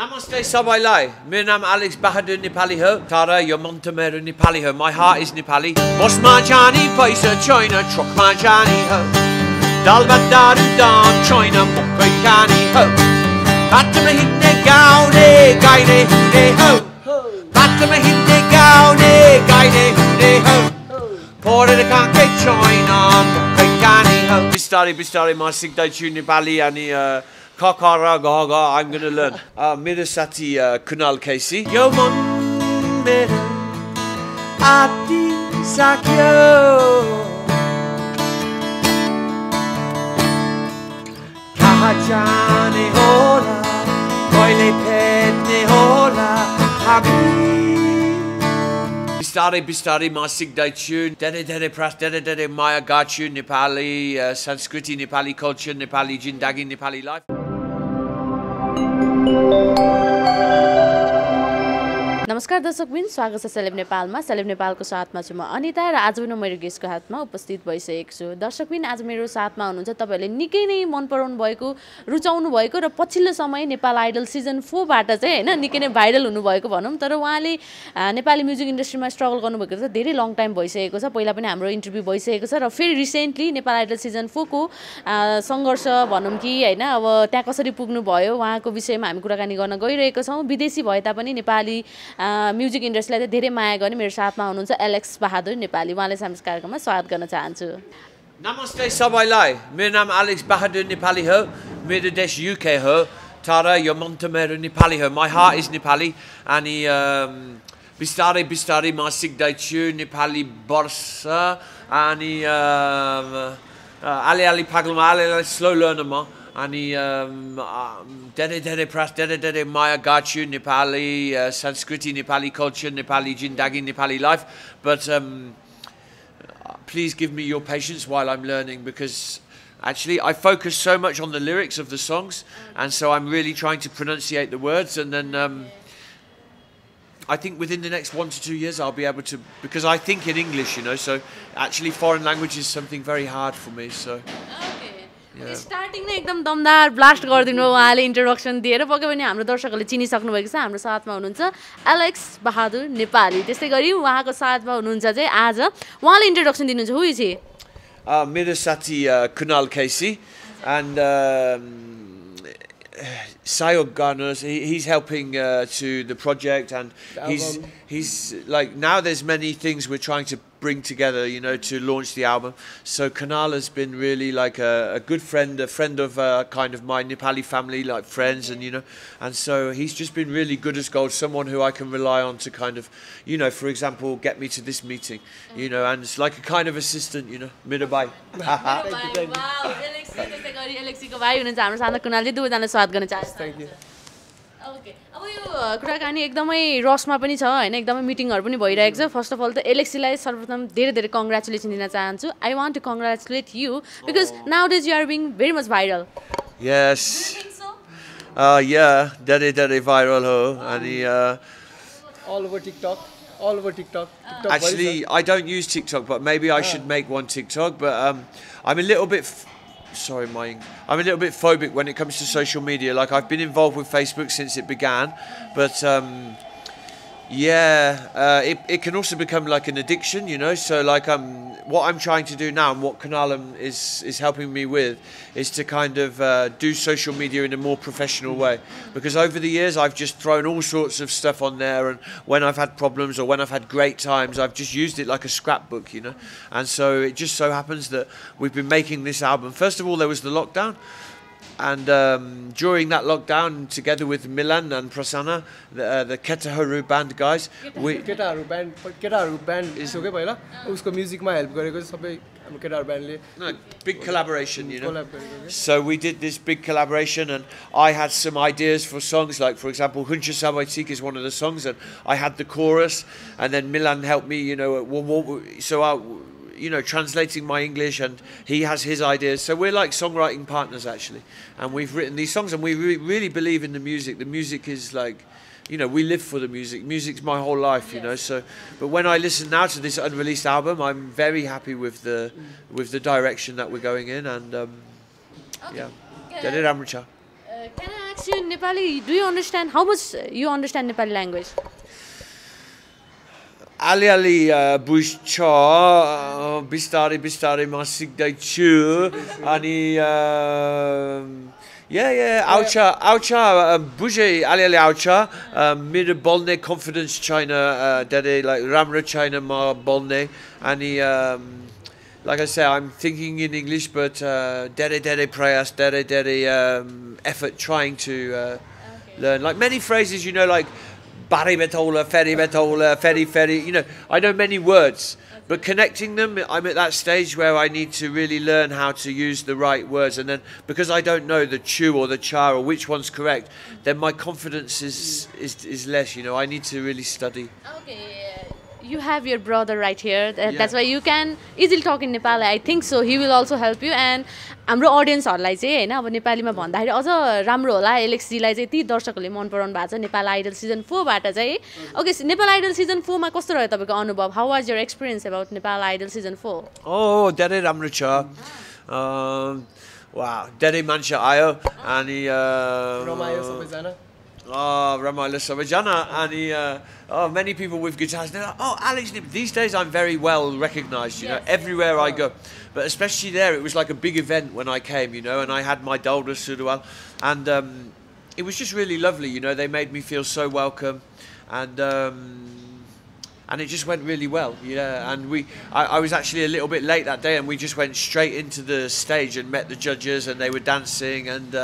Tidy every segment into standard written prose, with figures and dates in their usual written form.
Namaste सबैलाई मेरो नाम एलेक्स बहादुर नेपाली हो तर यो मन त मेरो नेपाली हो my heart is नेपाली बसमा जाने पैसा छैन ट्रकमा जाने हो दाल भात दारु दाम छैन मकै खाने हो बाटोमा हिँड्ने गाउने गाइने हुने हो बाटोमा हिँड्ने गाउने गाइने हुने हो पढेर काकै छैन मकै खाने हो बिस्तारै बिस्तारै म सिक्दैछु नेपाली अनि Kakara gaga, I'm gonna learn. मेरो साथी Kunal Casey. Yo mon मेरो आती सक्यो कहाँ जाने होला कहिले भेट्ने होला हामी बिस्तारै बिस्तारै म सिक्दैछु धेरै धेरै प्रयास धेरै धेरै माया गर्छु नेपाली संस्कृति नेपाली कल्चर नेपाली जिन्दगी नेपाली लाइफ नमस्कार दर्शकबिन स्वागत छ सेलेब नेपालमा सेलेब नेपालको साथमा छु म अनिता र आज पनि मेरो गेस्टको हातमा उपस्थित भइसकेको छु दर्शकबिन आज मेरो साथमा हुनुहुन्छ तपाईहरुले निकै नै मन पराउनु भएको रुचाउनु भएको र पछिल्लो समय नेपाल आइडल सिजन 4 बाट चाहिँ हैन निकै नै भाइरल हुनु भएको भनौं तर उहाँले नेपाली म्युजिक इन्डस्ट्रीमा स्ट्रगल गर्नु भएको छ धेरै लङ टाइम भइसकेको छ पहिला पनि हाम्रो इन्टरभ्यु भइसकेको छ र फेरि रिसेन्टली नेपाल आइडल सिजन 4 को संघर्ष भनौं कि हैन अब त्यहाँ कसरी पुग्नु भयो उहाँको विषयमा हामी कुराकानी गर्न गइरहेको छौं विदेशी भए तापनि नेपाली म्युजिक इन्डस्ट्रीलाई धेरै माया गर्ने मेरो साथमा हुनुहुन्छ एलेक्स बहादुर नेपाली उहाँले हाम्रो कार्यक्रममा स्वागत गर्न चाहन्छु नमस्ते सबैलाई मेरो नाम एलेक्स बहादुर नेपाली हो मेरो देश युके हो तर यो मन त मेरो नेपाली हो my heart is नेपाली अनि बिस्तारै बिस्तारै म सिक्दैछु नेपाली वर्ष अनि अलि पागलमा अलि स्लो लर्नर म अनि धेरै धेरै प्रयास धेरै धेरै माया गर्छु नेपाली संस्कृति नेपाली कल्चर नेपाली जिन्दगी Nepali life but please give me your patience while I'm learning because actually I focus so much on the lyrics of the songs and so I'm really trying to pronunciate the words and then I think within the next 1 to 2 years I'll be able to because I think in English you know so actually foreign language is something very hard for me so starting नै एकदम दमदार blast गरिदिनु उहाँले introduction दिएर पक्कै पनि हाम्रो दर्शकहरूले चिनिसक्नु भएको छ हाम्रो साथमा हुनुहुन्छ एलेक्स बहादुर नेपाली त्यसै गरी उहाँको साथमा हुनुहुन्छ चाहिँ आज उहाँले इन्ट्रोडक्सन दिनुहुन्छ हु इज ही मेरो साथी कुनाल केसी and Sayog Garners, he's helping to the project and he's like now there's many things we're trying to bring together you know to launch the album so Kunal has been really like a good friend a friend of kind of my Nepali family like friends and you know and so he's just been really good as gold someone who I can rely on to kind of you know for example get me to this meeting you know and it's like a kind of assistant you know Mirabai एलेक्सीको भाइ हुनुहुन्छ हाम्रो साथमा कुनालजी दुवैजना स्वागत गर्न चाहन्छु thank you okay अब यो कुराकानी एकदमै रसमा पनि छ हैन एकदमै मिटिङहरु पनि भइरहेको छ फर्स्ट अफ अल त एलेक्सीलाई सर्वप्रथम धेरै धेरै कंग्रेचुलेसन दिन चाहन्छु I want to congratulate you because nowadays you are being very much viral yes yeah धेरै धेरै भाइरल हो अनि all over TikTok actually I don't use TikTok but maybe I should make one TikTok but I'm a little bit I'm a little bit phobic when it comes to social media. Like I've been involved with Facebook since it began, but it can also become like an addiction, you know. So like what I'm trying to do now, and what Kanalam is helping me with, is to kind of do social media in a more professional way. Because over the years, I've just thrown all sorts of stuff on there, and when I've had problems or when I've had great times, I've just used it like a scrapbook, you know. And so it just so happens that we've been making this album. First of all, there was the lockdown. And during that lockdown, together with Milan and Prasanna, the Ketaharu band guys, Ketaharu band is okay पहिला उसको म्युजिकमा help गरेको सबै हाम्रो केटाहरु ब्यान्डले big collaboration you know so we did this big collaboration and I had some ideas for songs like for example Huncha Sabaitik is one of the songs and I had the chorus and then Milan helped me you know so I you know translating my English and he has his ideas so we're like songwriting partners actually and we've written these songs and we really believe in the music is like you know we live for the music's my whole life you know so but when I listen now to this unreleased album I'm very happy with the direction that we're going in and yeah Ramrucha Can I ask you in Nepali, do you understand, how much you understand Nepali language? अलिअलि बुझ्छ बिस्तारै बिस्तारै म सिक्दैछु अनि आउँछ बुझे अलिअलि आउँछ मेरो बोल्ने कन्फिडेन्स छैन धेरै राम्रो छैन म बोल्ने अनि like I say, I'm thinking in English, but dere prayas, dere effort trying to learn. Like many phrases, you know, like bari betola, ferry, you know, I know many words, but connecting them, I'm at that stage where I need to really learn how to use the right words. And then because I don't know the chu or the cha or which one's correct, then my confidence is less, you know, I need to really study. Okay. You have your brother right here. That's why you can easily talk in Nepali. I think so. He will also help you. And हाम्रो audience-हरुलाई चाहिँ हैन अब नेपालीमा भन्दाखेरि अझ राम्रो होला Alex जीलाई चाहिँ ती दर्शकहरूले मन पराउनु भएको छ नेपाल आइडल सिजन 4 बाट चाहिँ ओके नेपाल आइडल सिजन 4 मा कस्तो रह्यो तपाईको अनुभव how was your experience about Nepal idol season 4 धेरै राम्रो छ वाउ धेरै मान्छे आयो अनि रमायो सबैजना Ramaila Savajana and many people with guitars. They're like, oh, Alex, these days I'm very well recognised, you know, everywhere I go. But especially there, it was like a big event when I came, you know, and I had my Dalda Sudual. And it was just really lovely, you know, they made me feel so welcome. And it just went really well, yeah. And I was actually a little bit late that day and we just went straight into the stage and met the judges and they were dancing and...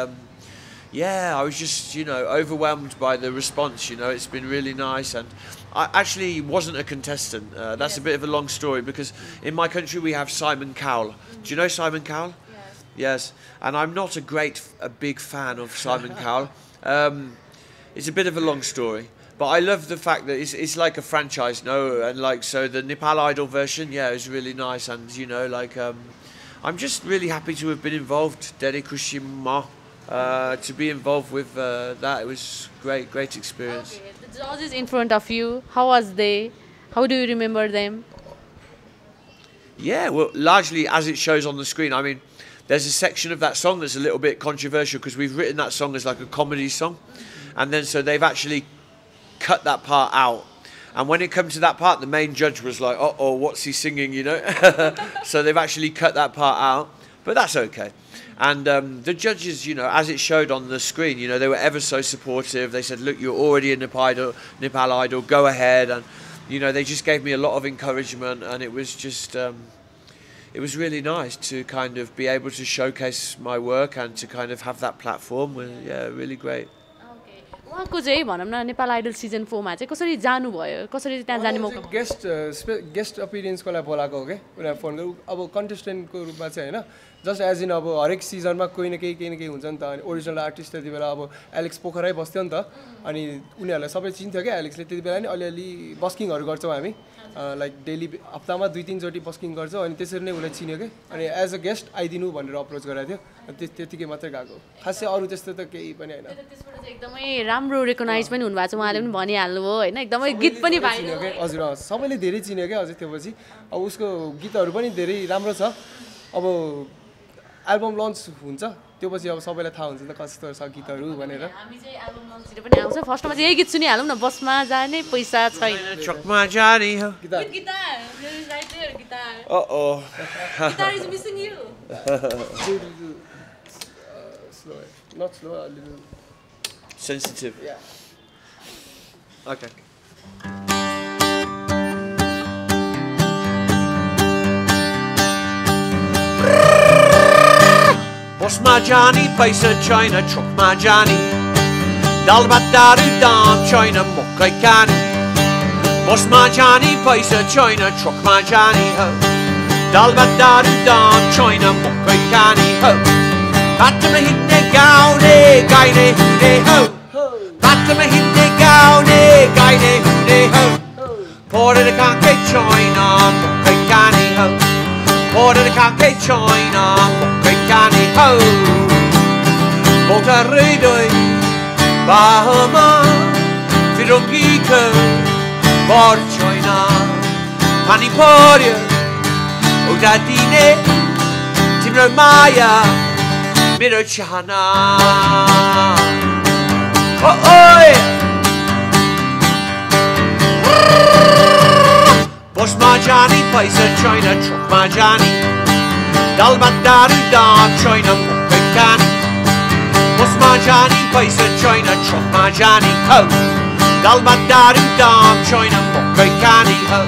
yeah, I was just, you know, overwhelmed by the response, you know, it's been really nice. And I actually wasn't a contestant. That's a bit of a long story because in my country we have Simon Cowell. Do you know Simon Cowell? Yes. And I'm not a big fan of Simon Cowell. It's a bit of a long story. But I love the fact that it's like a franchise, no? And like, so the Nepal Idol version, yeah, it was really nice. And, you know, like, I'm just really happy to have been involved. Dere Kushima. To be involved with that, it was great experience. Okay. The judges in front of you, how was they? How do you remember them? Yeah, well, largely as it shows on the screen. I mean, there's a section of that song that's a little bit controversial because we've written that song as like a comedy song. And then so they've actually cut that part out. And when it comes to that part, the main judge was like, uh-oh, what's he singing, you know? So they've actually cut that part out. But that's okay. And the judges, you know, as it showed on the screen, you know, they were ever so supportive. They said, look, you're already in Nepal Idol, go ahead. And, you know, they just gave me a lot of encouragement. And it was just, it was really nice to kind of be able to showcase my work and to kind of have that platform. Yeah, really great. उहाँको चाहिँ भनौँ न Nepal idol season 4 मा चाहिँ कसरी जानुभयो कसरी त्यहाँ जाने मौका गेस्ट अपियरेन्सको लागि बोलाएको हो के उनीहरू फोन गर्नु अब कन्टेस्टेन्टको रूपमा चाहिँ हैन जस्ट एज इन अब हरेक सिजनमा कोही न केही हुन्छ नि त अनि ओरिजिनल आर्टिस्ट त्यति बेला अब एलेक्स पोखरै बस्थ्यो नि त अनि उनीहरूलाई सबै चिन्थ्यो क्या एलेक्सले त्यति बेला नि अलिअलि बस्किङहरू गर्छौँ हामी लाइक डेली हप्तामा 2-3 चोटि बस्किङ गर्छौँ अनि त्यसरी नै उसलाई चिन्यो के अनि एज अ गेस्ट आइदिनु भनेर अप्रोच गराएको थियो त्यतिकै मात्रै गएको खासै अरू त्यस्तो त केही पनि हैन त्यसबाट चाहिँ एकदमै राम्रो रेकग्नाइज पनि हुनुभएको छ उहाँले पनि भनिहाल्नु भयो हैन एकदमै गीत पनि भाइरल के हजुर सबैले धेरै चिन्यो के अझै त्यसपछि अब उसको गीतहरू पनि धेरै राम्रो छ अब एल्बम लन्च हुन्छ त्योपछि अब सबैलाई थाहा हुन्छ त कस्तो छ गीतहरू भनेर हामी चाहिँ एल्बम लन्चतिर पनि आउँछ फर्स्टमा चाहिँ यही गीत सुनिहालौँ न बसमा जाने पैसा छैन ट्रकमा जाने हो guitar right there guitar Uh-oh. Guitar is missing you. Slow, not slow, a little Sensitive. Yeah. Okay. Bus ma Johnny, paisa China, truck ma Johnny. Dalbataru dam China, mokai kani. Bus ma Johnny, paisa China, truck ma Johnny ho. Dalbataru dam China, mokai kani ho. Patama hitne gaune, gaine hune ho. Patama hitne gaune, gaine hune ho. Porta de kanke China, mokai kani ho. Porta de kanke China, mokai kani ho. Bota redoi, Bahama, Firokiko, Bor China, Paniporia, Odadine, Timro Maya, मेरो चाहना ओए बसमा जाने पैसा छैन ट्रकमा जाने दाल भात दारू दाम छैन मकै खाने बसमा जाने पैसा छैन ट्रकमा जाने हो दाल भात दारू दाम छैन मकै खाने हो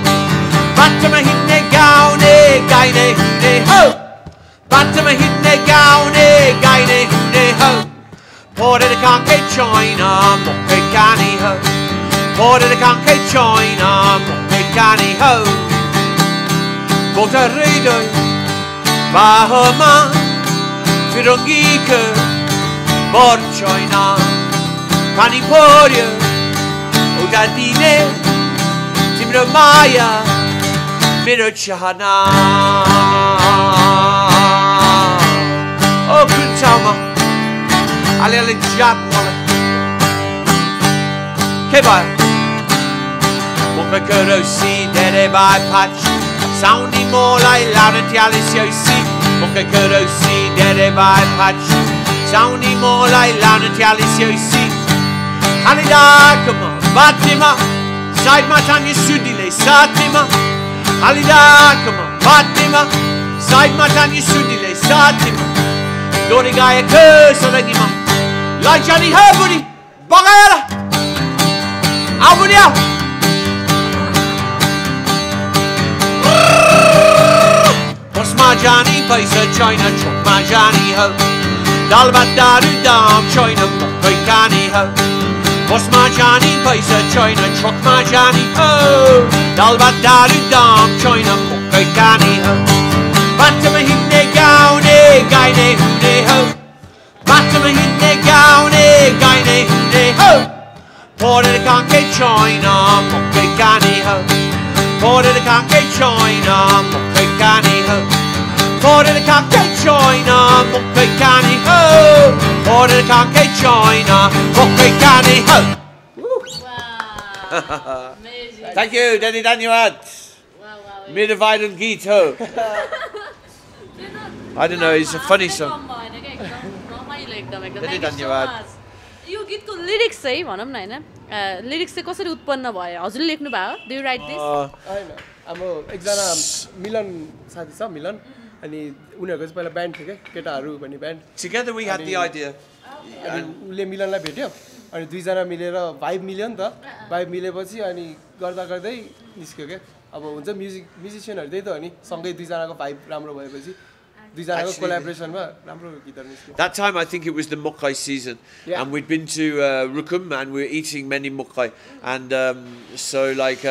बाटोमा हिँड्ने गाउने गाइने हुने हो बाटोमा हिँड्ने गाउने गाइने हुने हो पढेर काकै छैन मकै खाने हो पढेर काकै छैन मकै खाने हो Botarrido Bahama Firongika Borchoina Paniporia Ugadine Timro Maya Miro Chahana Oh Kuntama Ali Ali Japwala Kebaya Mokakuro si Dere Bhaepछ Sounding more like loud and Talisyosi Mokakuro-si Dere Bhaepछ Sounding more like loud and Talisyosi Halidakama Batima Side Matanya Sudile Satima Halidakama Batima Side Matanya Sudile Satima Dorigaya Kursalanima Lajani Herburi Bagayala Abudia Bosma Jani paisa China Chokma Jani ho Dal Bhat Daru Dam China Mokai Kani ho Bosma Jani paisa China Chokma Jani ho Dal Bhat Daru Dam China Mokai Kani ho Batama Hinne Gaune Gaine Hune ho Batama Hinne Gaune Gaine Hune ho Pore Kanke China Mokai Kani ho Pore Kanke China Mokai Kani ho Pore Kanke China Mokai Kani ho Pore Kanke China Mokai Kani ho Wow. Amazing. Thank you, Danny Danyawad. Wow. Made a violent geet ho. I don't know, it's a funny song. Danny Danyawad. यो गीतको lyrics चाहिँ भनौँ न हैन lyrics चाहिँ कसरी उत्पन्न भयो हजुरले लेख्नु भयो डु यु राइट दिस हैन हाम्रो एकजना मिलन साथी छ मिलन अनि उनीहरुको चाहिँ पहिला ब्यान्ड थियो के केटाहरु भन्ने band Together we had the idea. अनि उले मिलनलाई भेट्यो अनि दुई जना मिलेर भाइब मिल्यो नि त भाइब मिलेपछि अनि गर्दा गर्दै निस्क्यो के अब हुन्छ म्युजिशियनहरु त्यही त हो नि सँगै दुई जनाको भाइब राम्रो भएपछि दुई जनाको कोल्याबोरेसनमा राम्रो गीतहरु निस्क्यो That time I think it was the mokai season, and we'd been to Rukum and we were eating many mokai, and so like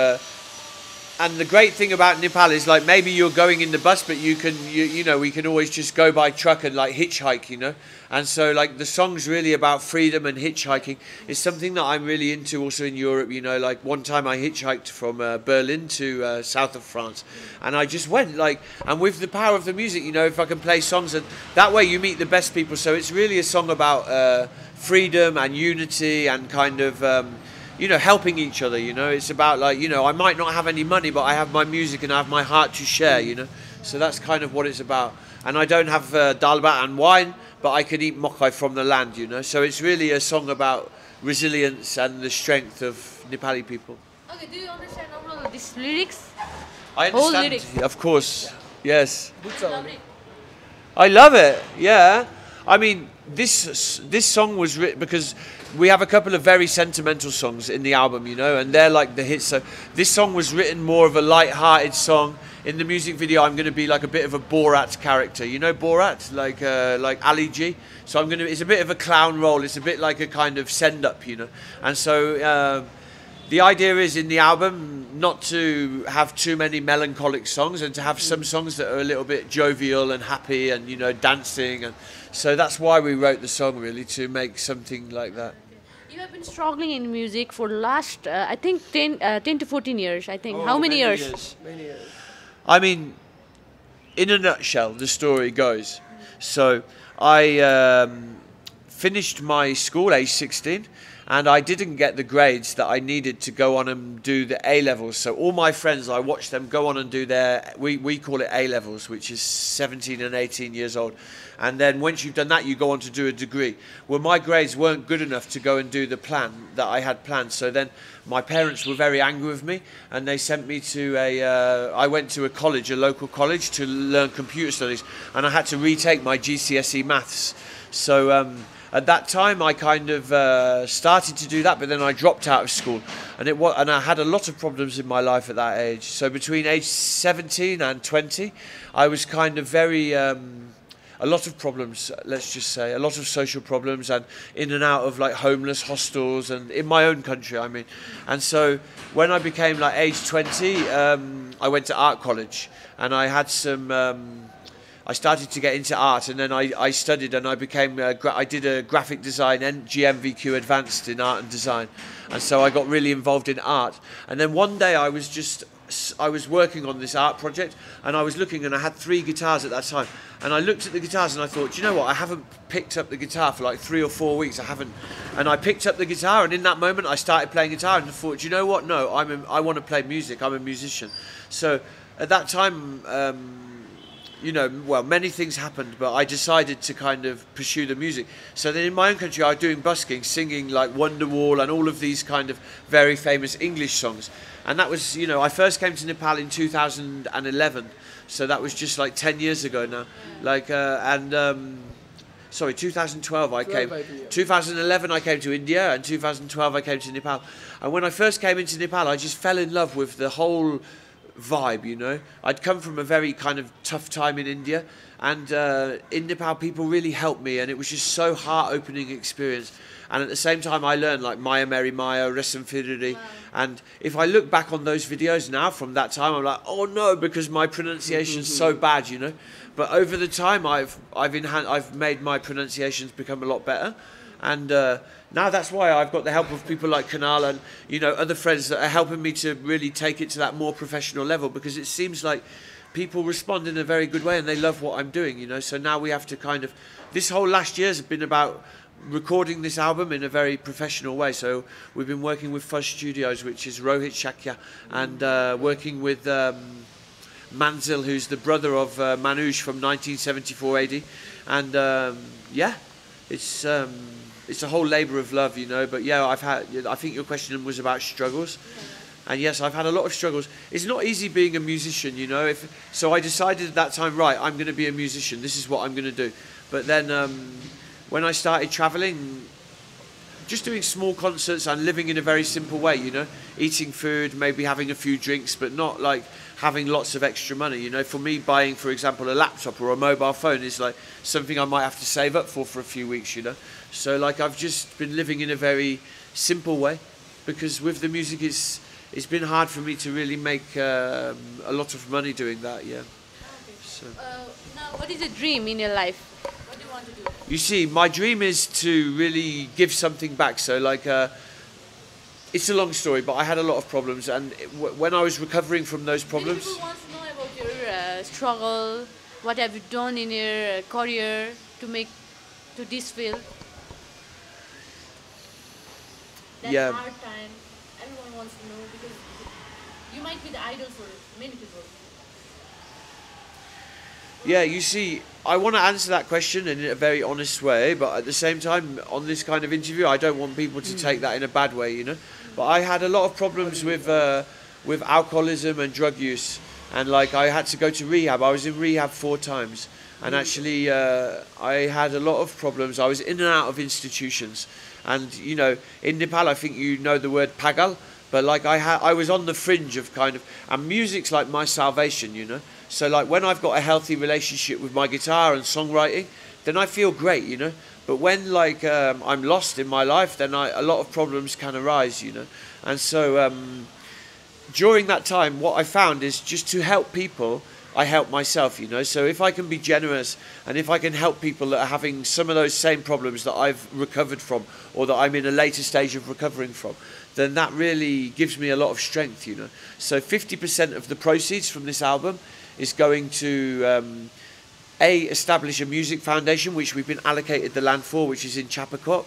and the great thing about Nepal is like maybe you're going in the bus, but you can you know we can always just go by truck and like hitchhike, you know. And so like the song's really about freedom and hitchhiking. It's something that I'm really into also in Europe, you know. Like one time I hitchhiked from Berlin to south of France, and I just went like, and with the power of the music, you know, if I can play songs, and that way you meet the best people. So it's really a song about freedom and unity and kind of you know, helping each other, you know. It's about like, you know, I might not have any money, but I have my music and I have my heart to share, you know. So that's kind of what it's about. And I don't have dal bhat and wine, but I can eat mokai from the land, you know. So it's really a song about resilience and the strength of Nepali people. Okay, do you understand overall these lyrics? I Whole understand, lyrics. of course, yes. Lovely. I love it, yeah. I mean, this song was written because we have a couple of very sentimental songs in the album, you know, and they're like the hits. So this song was written more of a light-hearted song. In the music video, I'm going to be like a bit of a Borat character. You know Borat, like Ali G. So it's a bit of a clown role. It's a bit like a kind of send-up, you know. And so the idea is in the album not to have too many melancholic songs and to have some songs that are a little bit jovial and happy and, you know, dancing. And so that's why we wrote the song, really, to make something like that. You have been struggling in music for last, I think, 10 to 14 years, I think. Oh, How many years? Many years. I mean, in a nutshell, the story goes. So I finished my school, age 16, and I didn't get the grades that I needed to go on and do the A-levels. So all my friends, I watched them go on and do their, we call it A-levels, which is 17 and 18 years old. And then once you've done that, you go on to do a degree. Well, my grades weren't good enough to go and do the plan that I had planned. So then my parents were very angry with me, and they sent me to I went to a college, a local college, to learn computer studies, and I had to retake my GCSE maths. So at that time, I kind of started to do that, but then I dropped out of school, and I had a lot of problems in my life at that age. So between age 17 and 20, I was kind of very a lot of problems, let's just say, a lot of social problems, and in and out of like homeless hostels, and in my own country, I mean. And so when I became like age 20, I went to art college, and I had some. I started to get into art, and then I studied, and I became. I did a graphic design and GMVQ advanced in art and design, and so I got really involved in art. And then one day I was working on this art project, and I was looking, and I had 3 guitars at that time, and I looked at the guitars and I thought, you know what, I haven't picked up the guitar for like 3 or 4 weeks. I haven't. And I picked up the guitar, and in that moment I started playing guitar, and I thought, you know what, no, I want to play music. I'm a musician. So at that time, you know, well, many things happened, but I decided to kind of pursue the music. So then in my own country, I was doing busking, singing like Wonderwall and all of these kind of very famous English songs. And that was, you know, I first came to Nepal in 2011. So that was just like 10 years ago now. Like, sorry, 2012 I came. 2011 I came to India, and 2012 I came to Nepal. And when I first came into Nepal, I just fell in love with the whole vibe, you know. I'd come from a very kind of tough time in India, and in Nepal people really helped me, and it was just so heart-opening experience. And at the same time I learned like Maya Mary Maya, Resam Firiri. Wow. And if I look back on those videos now from that time, I'm like, oh no, because my pronunciation's so bad, you know. But over the time I've made my pronunciations become a lot better. And now that's why I've got the help of people like Kanal and, you know, other friends that are helping me to really take it to that more professional level, because it seems like people respond in a very good way and they love what I'm doing, you know. So now we have to kind of, this whole last year has been about recording this album in a very professional way. So we've been working with Fuzz Studios, which is Rohit Shakya, and working with Manzil, who's the brother of Manoj from 1974 AD. And yeah, it's a whole labour of love, you know. But yeah, I think your question was about struggles. And yes, I've had a lot of struggles. It's not easy being a musician, you know. So I decided at that time, right, I'm going to be a musician. This is what I'm going to do. But then when I started travelling, just doing small concerts and living in a very simple way, you know, eating food, maybe having a few drinks, but not like having lots of extra money, you know. For me, buying, for example, a laptop or a mobile phone is like something I might have to save up for a few weeks, you know. So like I've just been living in a very simple way, because with the music it's been hard for me to really make a lot of money doing that, yeah. Okay. So. Now, what is a dream in your life? What do you want to do? You see, my dream is to really give something back. So like, it's a long story, but I had a lot of problems, and when I was recovering from those problems... Many people want to know about your struggle. What have you done in your career to this field? That hard time. Everyone wants to know, because you might be the idol for many people. Yeah, you see, I want to answer that question in a very honest way, but at the same time, on this kind of interview, I don't want people to take that in a bad way, you know. But I had a lot of problems with alcoholism and drug use, and like I had to go to rehab. I was in rehab 4 times, and actually I had a lot of problems. I was in and out of institutions, and you know, in Nepal, I think you know the word pagal, but like I was on the fringe of kind of, and music's like my salvation, you know. So like when I've got a healthy relationship with my guitar and songwriting, then I feel great, you know. But when like I'm lost in my life, then a lot of problems can arise, you know. And so during that time, what I found is just to help people, I help myself, you know. So if I can be generous, and if I can help people that are having some of those same problems that I've recovered from, or that I'm in a later stage of recovering from, then that really gives me a lot of strength, you know. So 50% of the proceeds from this album is going to establish a music foundation, which we've been allocated the land for, which is in Chapakot.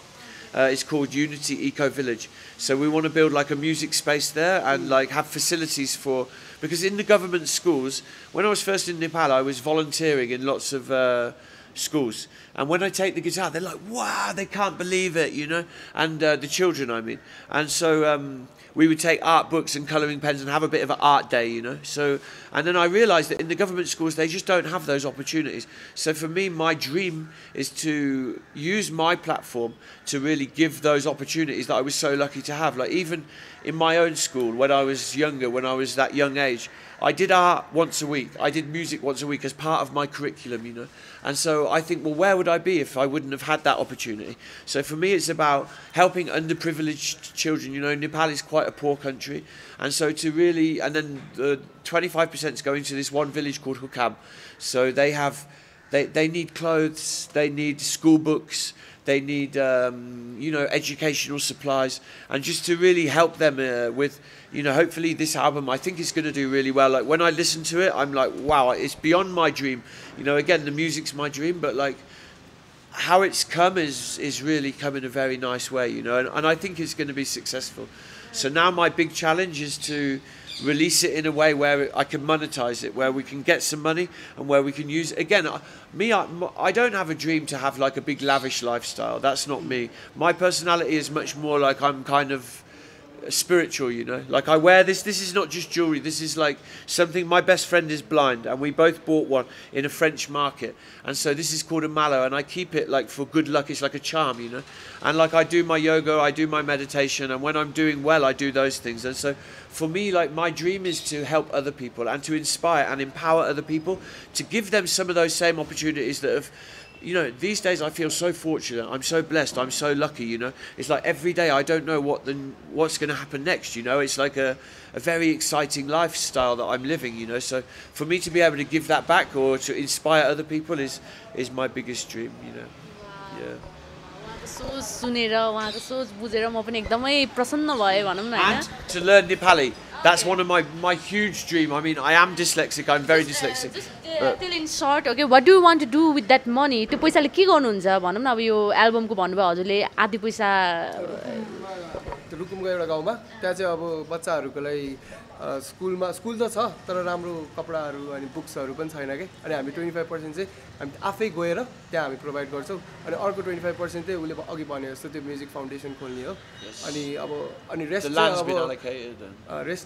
It's called Unity Eco Village. So we want to build like a music space there and like have facilities for, because in the government schools, when I was first in Nepal, I was volunteering in lots of schools. And when I take the guitar, they're like, wow, they can't believe it, you know? And the children, I mean. And so we would take art books and colouring pens and have a bit of an art day, you know? So, and then I realised that in the government schools, they just don't have those opportunities. So for me, my dream is to use my platform to really give those opportunities that I was so lucky to have. Like even in my own school, when I was younger, when I was that young age, I did art once a week. I did music once a week as part of my curriculum, you know. And so I think, well, where would I be if I wouldn't have had that opportunity? So for me, it's about helping underprivileged children. You know, Nepal is quite a poor country. And so to really, and then the 25% is going to this one village called Hukam. So they need clothes, they need school books, they need, you know, educational supplies, and just to really help them with, you know, hopefully this album, I think it's going to do really well. Like when I listen to it, I'm like, wow, it's beyond my dream. You know, again, the music's my dream, but like how it's come is really come in a very nice way, you know, and I think it's going to be successful. So now my big challenge is to release it in a way where I can monetize it, where we can get some money and where we can use it. Again, I don't have a dream to have like a big lavish lifestyle. That's not me. My personality is much more like I'm kind of spiritual, you know, like I wear this is not just jewelry, this is like something. My best friend is blind and we both bought one in a French market, and so this is called a mallow, and I keep it like for good luck. It's like a charm, you know, and like I do my yoga, I do my meditation, and when I'm doing well I do those things. And so for me, like my dream is to help other people and to inspire and empower other people, to give them some of those same opportunities that have, you know, these days I feel so fortunate. I'm so blessed. I'm so lucky, you know. It's like every day I don't know what's going to happen next, you know. It's like a very exciting lifestyle that I'm living, you know. So for me to be able to give that back or to inspire other people is my biggest dream, you know. Yeah. सोच सुनेर उहाँको सोच बुझेर म पनि एकदमै प्रसन्न भए भनौं न हैन. And to learn Nepali. That's one of my huge dream. I mean, I am dyslexic. I'm very dyslexic. Tell in short, okay, what do you want to do with that money? त्यो पैसाले के गर्नुहुन्छ भनौं न. अब यो एल्बमको भन्नुभयो हजुरले आधी पैसा रुकुमको एउटा गाउँमा त्यहाँ चाहिँ अब बच्चाहरूको लागि स्कुल त छ तर राम्रो कपडाहरू अनि बुक्सहरू पनि छैन के. अनि हामी 25% चाहिँ हामी आफै गएर त्यहाँ हामी प्रोभाइड गर्छौँ. अनि अर्को 25% चाहिँ उसले अघि भने जस्तो त्यो म्युजिक फाउन्डेसन खोल्ने हो. अनि रेस्ट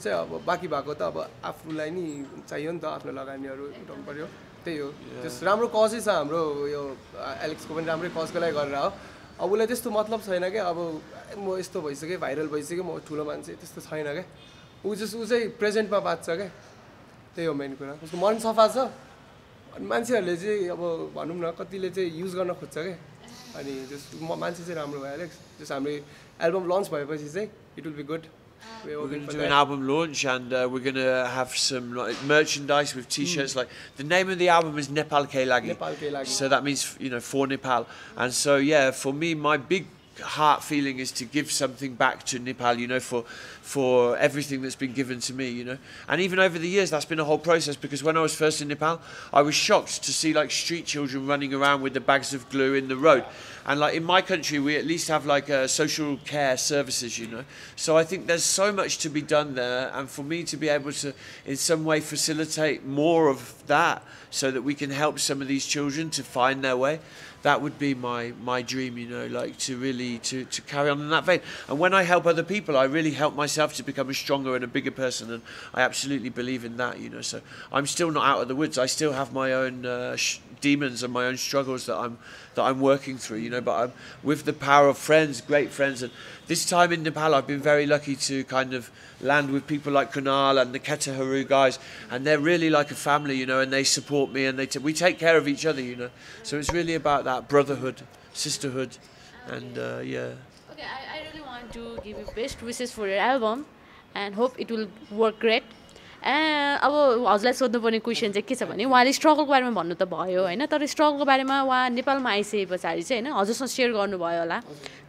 चाहिँ अब बाँकी भएको त अब आफूलाई नि चाहियो नि त, आफ्नो लगानीहरू उठाउनु पर्यो. त्यही हो, जस राम्रो कजै छ हाम्रो यो एलेक्सको पनि राम्रै कजको लागि गरेर हो. अब उसलाई त्यस्तो मतलब छैन क्या. अब म यस्तो भइसकेँ, भाइरल भइसकेँ, म ठुलो मान्छे, त्यस्तो छैन क्या. ऊ चाहिँ प्रेजेन्टमा बाँच्छ क्या. त्यही हो मेन कुरा. उसको मन सफा छ. अनि मान्छेहरूले चाहिँ अब भनौँ न कतिले चाहिँ युज गर्न खोज्छ क्या. अनि जस मान्छे चाहिँ राम्रो भयो एलेक्स. जस हाम्रो एल्बम लन्च भएपछि चाहिँ it will be good. We're going to do an album launch, and we're going to have some like merchandise with T-shirts. Like the name of the album is Nepal Ke Lagi. Nepal Ke Lagi. So that means, you know, for Nepal. And so yeah, for me, my big heart feeling is to give something back to Nepal, you know, for everything that's been given to me, you know. And even over the years, that's been a whole process, because when I was first in Nepal, I was shocked to see like street children running around with the bags of glue in the road. And like in my country, we at least have like social care services, you know. So I think there's so much to be done there, and for me to be able to in some way facilitate more of that so that we can help some of these children to find their way, that would be my dream, you know, like to really to carry on in that vein. And when I help other people, I really help myself to become a stronger and a bigger person, and I absolutely believe in that, you know. So I'm still not out of the woods. I still have my own demons and my own struggles that I'm working through, you know, but I'm with the power of friends, great friends. And this time in Nepal, I've been very lucky to kind of land with people like Kunal and the Ketaharu guys, and they're really like a family, you know, and they support me, and we take care of each other, you know. So it's really about that brotherhood, sisterhood, and yeah. Okay, I really want to give you best wishes for your album and hope it will work great. अब हजुरलाई सोध्नुपर्ने question चाहिँ के छ भने, उहाँले स्ट्रगलको बारेमा भन्नु त भयो होइन, तर स्ट्रगलको बारेमा उहाँ नेपालमा आइसके पछाडि चाहिँ होइन हजुरसँग सेयर गर्नुभयो होला,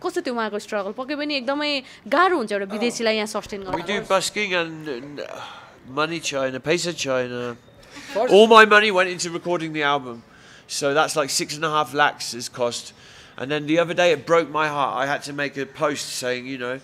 कस्तो थियो उहाँको स्ट्रगल? पक्कै पनि एकदमै गाह्रो हुन्छ एउटा विदेशीलाई यहाँ सस्टेन गर्न. We do busking and money China, paisa China. All my money went into recording the album, so that's like 6.5 lakhs is cost. And then the other day it broke my heart. I had to make a post saying, you know,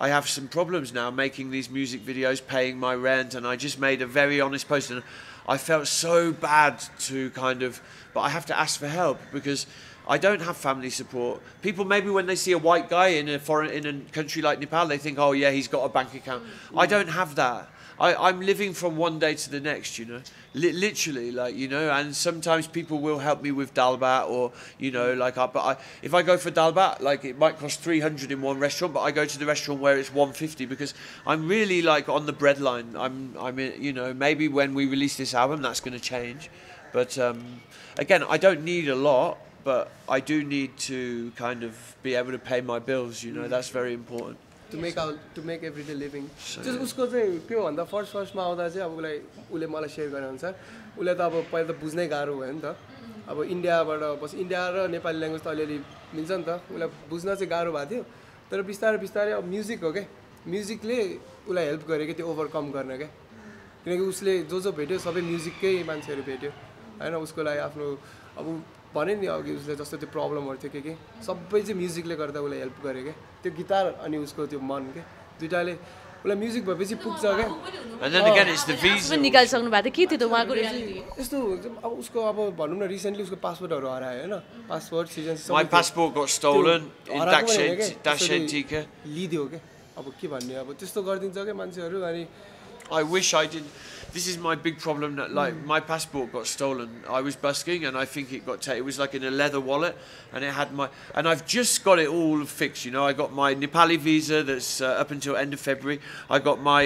I have some problems now making these music videos, paying my rent, and I just made a very honest post, and I felt so bad to kind of, but I have to ask for help because I don't have family support. People maybe when they see a white guy in a country like Nepal, they think, oh yeah, he's got a bank account. I don't have that. I'm living from one day to the next, you know, literally, like, you know, and sometimes people will help me with dal bhat or, you know, like, if I go for dal bhat, like, it might cost 300 in one restaurant, but I go to the restaurant where it's 150 because I'm really, like, on the breadline. I'm you know, maybe when we release this album, that's going to change. But, again, I don't need a lot, but I do need to kind of be able to pay my bills, you know, that's very important. To make everyday living. Just उसको चाहिँ के हो भन्दा फर्स्टमा आउँदा चाहिँ अब उसले मलाई सेयर गरे अनुसार उसले त अब पहिला त बुझ्नै गाह्रो भयो नि त अब इन्डियाबाट बस इन्डिया र नेपाली ल्याङ्ग्वेज त अलिअलि मिल्छ नि त उसलाई बुझ्न चाहिँ गाह्रो भएको थियो तर बिस्तारै बिस्तारै अब म्युजिक हो क्या म्युजिकले उसलाई हेल्प गर्यो कि त्यो ओभरकम गर्न क्या किनकि उसले जो भेट्यो सबै म्युजिककै मान्छेहरू भेट्यो हैन उसको लागि आफ्नो अब भने नि अघि उसले जस्तो त्यो प्रब्लमहरु थियो के सबै चाहिँ म्युजिकले गर्दा उसलाई हेल्प गर्यो के त्यो गिटार अनि उसको त्यो मन के दुईटाले उसलाई म्युजिक भएपछि पुग्छ के And then again it's the visa निकाल सक्नु भएको थियो के थियो त उहाँको यस्तो अब उसको अब भनौं न रिसेन्टली उसको पासपोर्टहरु हरायो हैन पासपोर्ट सिजन सब My passport got stolen in Dashentika लिदियो के अब के भन्ने अब त्यस्तो गर्दिन्छ के मान्छेहरु अनि I wish I didn't. This is my big problem. That like my passport got stolen. I was busking and I think it got taken. It was like in a leather wallet, and it had my. And I've just got it all fixed. You know, I got my Nepali visa that's up until end of February. I got my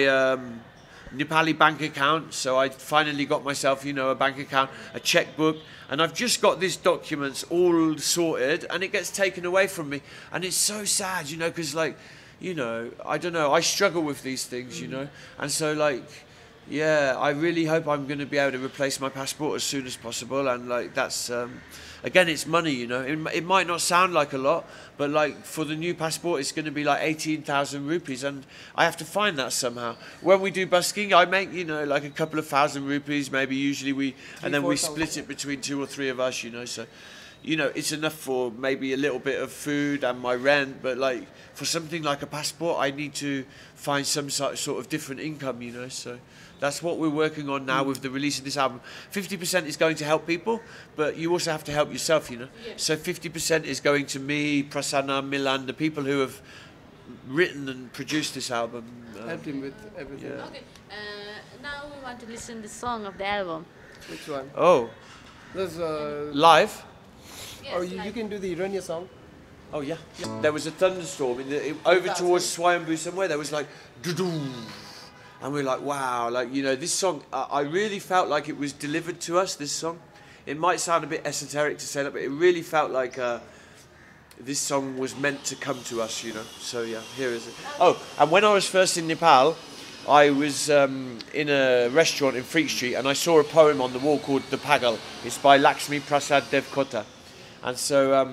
Nepali bank account, so I finally got myself, you know, a bank account, a checkbook, and I've just got these documents all sorted, and it gets taken away from me, and it's so sad, you know, because like. You know, I don't know, I struggle with these things, you know, and so like, yeah, I really hope I'm going to be able to replace my passport as soon as possible, and like that's, again, it's money, you know, it might not sound like a lot, but like for the new passport it's going to be like 18,000 rupees, and I have to find that somehow. When we do busking, I make, you know, like a couple of thousand rupees, maybe usually and then we split it between 2 or 3 of us, you know, so. You know, it's enough for maybe a little bit of food and my rent, but like for something like a passport, I need to find some sort of different income, you know. So that's what we're working on now with the release of this album. 50% is going to help people, but you also have to help yourself, you know. Yeah. So 50% is going to me, Prasanna, Milan, the people who have written and produced this album. Helped him with everything. Yeah. Okay, now we want to listen to the song of the album. Which one? Oh. There's Live? Or you can do the Irania song. Oh yeah. There was a thunderstorm over towards Swayambhu somewhere. There was like, doo-doo. And we were like, wow, like, you know, this song. I really felt like it was delivered to us. This song. It might sound a bit esoteric to say that, but it really felt like this song was meant to come to us, you know. So yeah, here is it. Oh, and when I was first in Nepal, I was in a restaurant in Freak Street, and I saw a poem on the wall called The Pagal. It's by Lakshmi Prasad Devkota. And so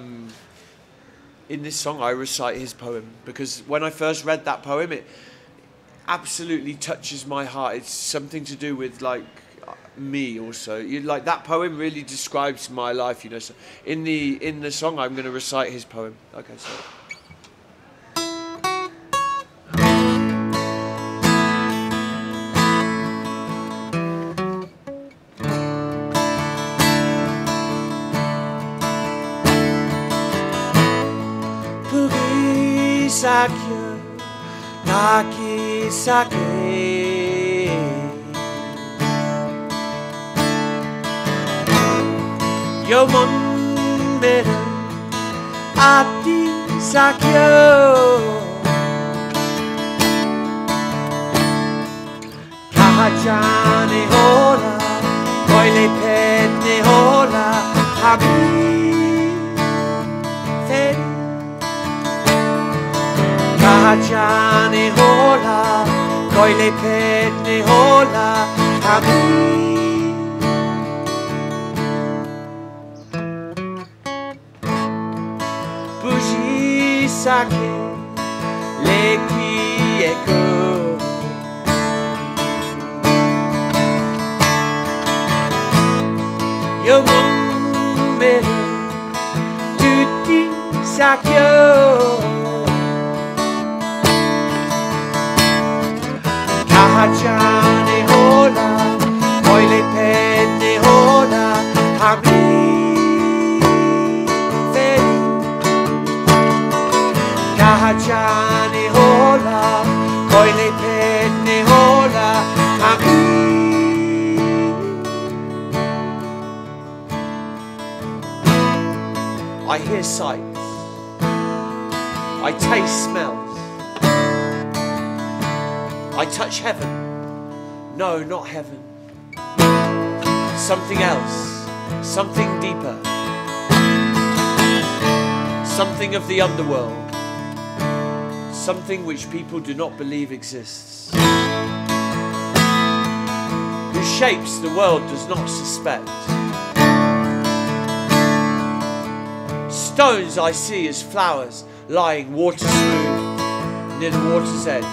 in this song I recite his poem, because when I first read that poem it absolutely touches my heart. It's something to do with like me also. Like that poem really describes my life, you know. So in the song I'm going to recite his poem. Okay, so Sakya Taki Sake Yo mon mera Ati Sakya Kaha jane hola Koile petne hola Habi Jane hola, koile petne hola, kami. Buji sake, leki eko. Yo mon mera, tutti. sakyo kahachane hola koile pene hola hami feri kahachane hola koile pene hola hami. I hear sights, I taste smells, I touch heaven, no, not heaven, something else, something deeper, something of the underworld, something which people do not believe exists, whose shapes the world does not suspect. Stones I see as flowers lying water smooth near the water's edge.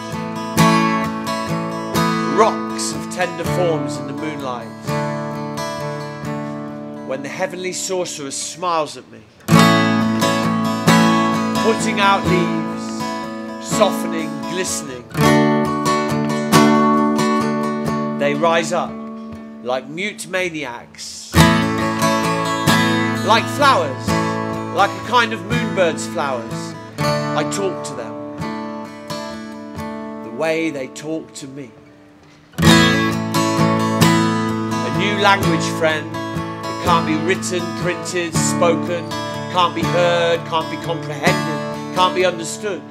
Rocks of tender forms in the moonlight. When the heavenly sorceress smiles at me, putting out leaves, softening, glistening. They rise up like mute maniacs, like flowers. Like a kind of moonbird's flowers, I talk to them the way they talk to me. A new language, friend. It can't be written, printed, spoken, can't be heard, can't be comprehended, can't be understood.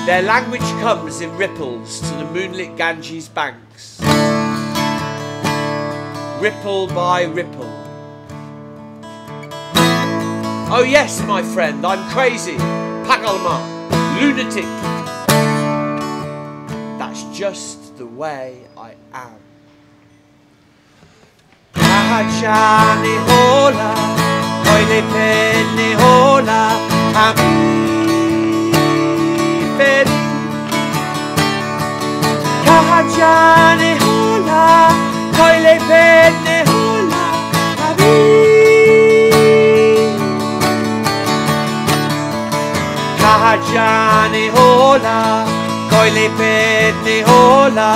Their language comes in ripples to the moonlit Ganges banks, ripple by ripple. Oh yes, my friend, I'm crazy, pagalma, lunatic. That's just the way I am. Kahachane hola, koile pene hola, hami feri. Kahachane hola, koile pene hola, hami. Kahachane hola, koile pene hola,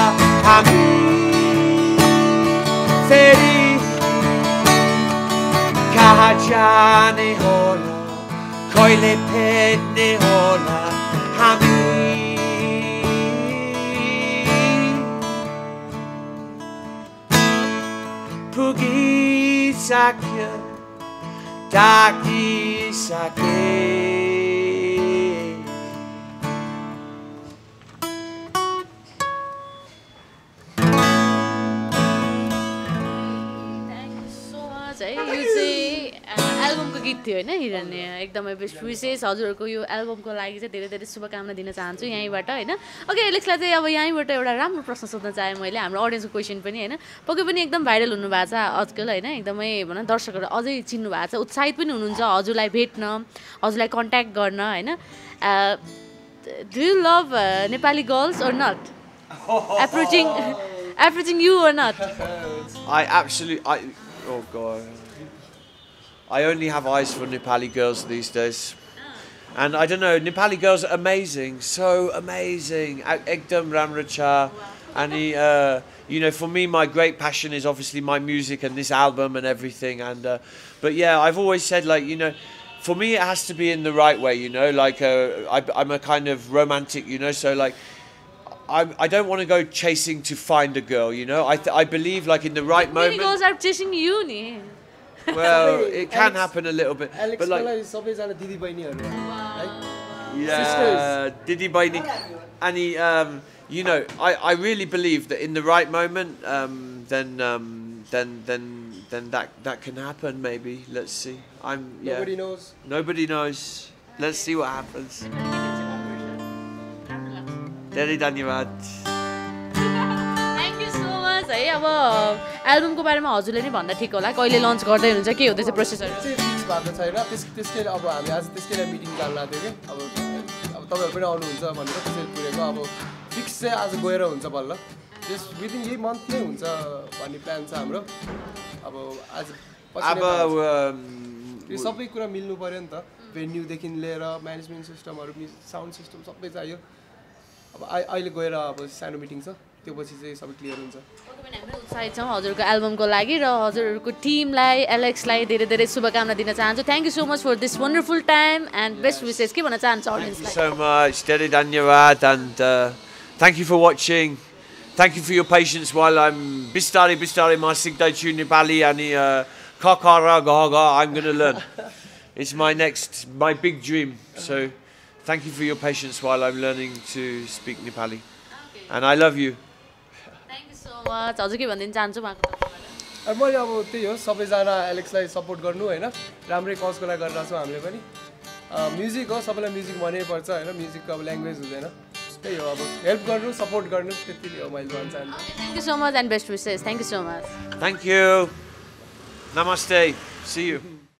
hami feri. Kahachane hola, koile pene hola, hami. Pugi sakya, daki sake. गीत थियो हैन हिरण्य एकदमै best विशेष हजुरहरुको यो एल्बमको लागि चाहिँ धेरै धेरै शुभकामना दिन चाहन्छु यहीँबाट हैन ओके एलेक्सलाई चाहिँ अब यहीँबाट एउटा राम्रो प्रश्न सोध्न चाहे मैले हाम्रो ऑडियन्सको क्वेशन पनि हैन पक्कै पनि एकदम भाइरल हुनु भएको छ आजकल हैन एकदमै भन्न दर्शकहरु अझै चिन्नु भएको छ उत्साहित पनि हुनुहुन्छ हजुरलाई भेट्न हजुरलाई कन्ट्याक्ट गर्न हैन डु यु लभ Nepali girls or not approaching you or not oh god I only have eyes for Nepali girls these days. And I don't know, Nepali girls are amazing, so amazing. Ekdam Ramracha. And you know, for me, my great passion is obviously my music and this album and everything. And but yeah, I've always said, like, you know, for me, it has to be in the right way, you know, like I'm a kind of romantic, you know, so like, I don't want to go chasing to find a girl, you know. I believe, like, in the right moment. Many girls are chasing you, ne? Well, it can happen a little bit. Alex, but like, yeah, Didi Baini. And he, you know, I really believe that in the right moment, then that can happen. Maybe, let's see. Nobody knows. Nobody knows. Let's see what happens. Very धन्यवाद. है अब एल्बमको बारेमा हजुरले नै भन्दा ठिक होला कहिले लन्च गर्दै हुनुहुन्छ के हुँदैछ प्रोसेसहरु चाहिँ फिक्स भएको छैन त्यसकै अब हामी आज त्यसकै मिटिङ गर्न लाग्यो के अब तपाईहरु पनि आउनुहुन्छ भनेर त्यसै पुरेको अब फिक्स चाहिँ आज गएर हुन्छ बल्ल जस्ट विदिन यही मन्थ नै हुन्छ भन्ने प्लान छ हाम्रो अब आज Aber यो सबै कुरा मिल्नु पर्यो नि त भेन्यूदेखि लिएर म्यानेजमेन्ट सिस्टमहरू साउन्ड सिस्टम सबै चाहियो अब अहिले गएर अब सानो मिटिङ छ त्यो पछि चाहिँ सबै क्लियर हुन्छ हामी उत्साहित छौँ हजुरको एल्बमको लागि र हजुरहरूको टिमलाई एलेक्सलाई धेरै धेरै शुभकामना दिन चाहन्छु thank you so much for this wonderful time and best विसेस के भन्न चाहन्छु अडियन्सलाई so much धेरै धन्यवाद and thank you for watching thank you for your patience while I'm बिस्तारै म सिक्दैछु नेपाली अनि खखरा गहगा I'm going to learn it's my big dream so thank you for your patience while I'm learning to speak Nepali and I love you thank you so much हजुर के भनिदिन चाहन्छु उहाँको अब मैले अब त्यही हो सबैजना एलेक्सलाई सपोर्ट गर्नु होइन राम्रै कजको लागि गरिरहेको छौँ हामीले पनि म्युजिक हो सबैलाई म्युजिक मनैपर्छ होइन म्युजिकको अब ल्याङ्ग्वेज हुँदैन त्यही हो अब हेल्प गर्नु सपोर्ट गर्नु त्यति हो मैले भन्न चाहन्छु thank you so much and best विसेस thank you so much thank you namaste see you